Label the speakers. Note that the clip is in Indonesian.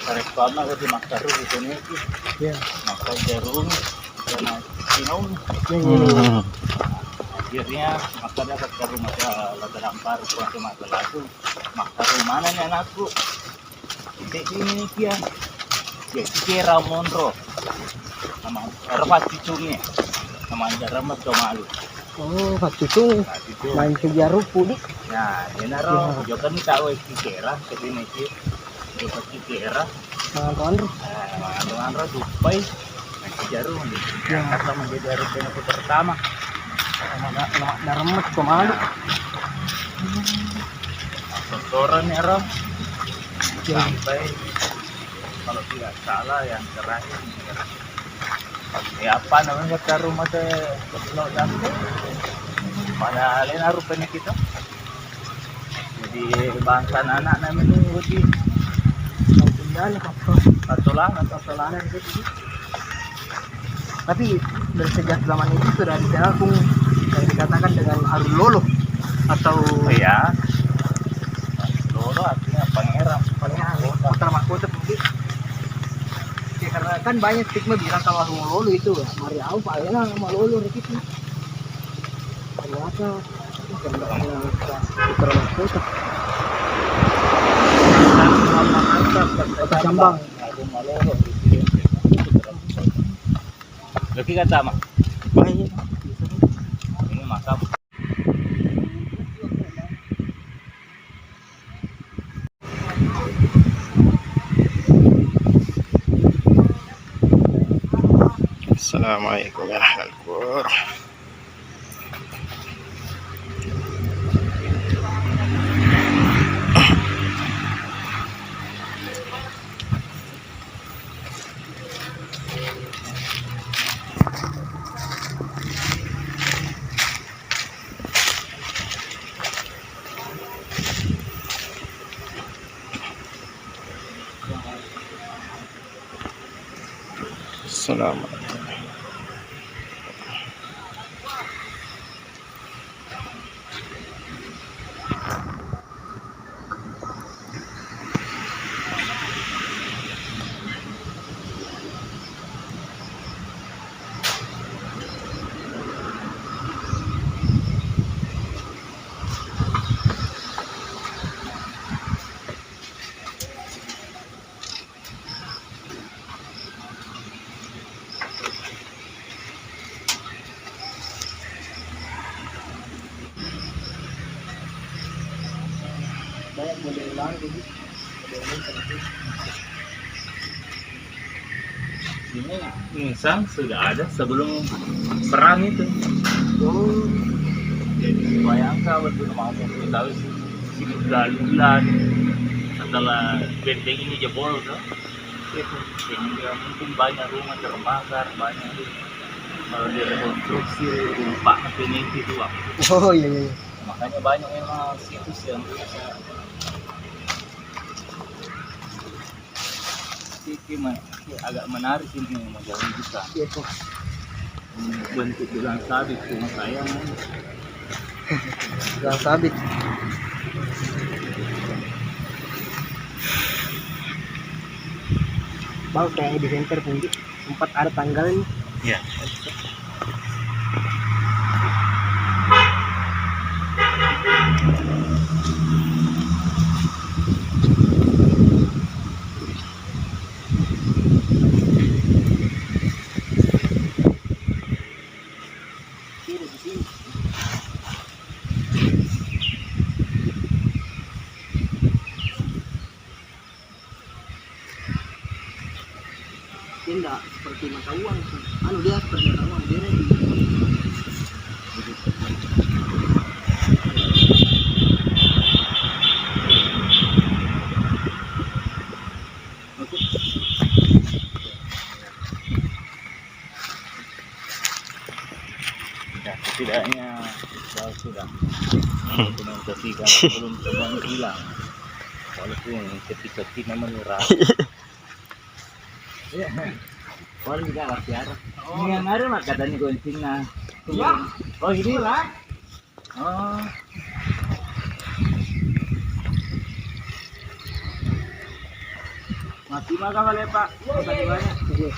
Speaker 1: Karena ko di makaro ito niya.
Speaker 2: Yeah.
Speaker 1: Makajarong karena sinaw. Akhirnya maka dapat ke rumah ya lada lampar kuat matalaku. Makaro mana nih anakku? Di sini kia. Ya kira monro. Sama erpat cicungnya. Sama jaramat ke malu.
Speaker 2: Oh, cucung main kejaru pudi.
Speaker 1: Nah, ini naro jokan tahu kira ke sini kia. Jokan kira. Mangan-mangan dupai jarum yang kata menjadi harus bentuk pertama
Speaker 2: Nggak remet kemana?
Speaker 1: kotoran ya Rom sampai kalau tidak salah yang terakhir ya apa namanya ke rumah teh kebelau sampai pada lain rupanya kita jadi bangsa anak namanya uji
Speaker 2: Patolangan gitu. Tapi dari sejak zaman itu sudah dikenal kung yang dikatakan dengan Arulolo atau
Speaker 1: ya Lolo artinya pangeran
Speaker 2: putra mahkota mungkin. Ya, karena kan banyak stigma bilang kalau Arulolo itu mari au paena sama Lolo gitu. Ternyata putra mahkota. Kota Sambang.
Speaker 1: Lagi kata mah.
Speaker 2: Baik.
Speaker 1: Ini makam.
Speaker 3: Assalamualaikum warahmatullahi wabarakatuh. Assalamualaikum.
Speaker 2: Banyak model lain gitu.
Speaker 1: Ini insang sudah ada sebelum perang itu.
Speaker 2: Oh,
Speaker 1: Jadi bayangkan betul mau kita tahu sini bulan setelah benteng ini jebol tuh. Sehingga mungkin banyak rumah terbakar, banyak kalau direkonstruksi lupa ini itu waktu.
Speaker 2: oh iya.
Speaker 1: Makanya banyak memang situs yang bisa agak menarik ini menjauh kita.
Speaker 2: Iya tuh.
Speaker 1: Bentuk bilang sabit rumah saya
Speaker 2: Gang sabit. Bang kayak di center pun sempat ada tanggalnya.
Speaker 1: ya.
Speaker 2: Dia enggak seperti mata uang. Anu dia seperti mata uang dia di
Speaker 1: Ya, setidaknya saya sudah dokumentasikan sebelum teman hilang walaupun ketika kita menyerah ya kalau juga lah tiara ini yang ada mah katanya gonceng nah oh ini lah oh mati Terima kasih Pak. Terima kasih banyak.
Speaker 2: Iya.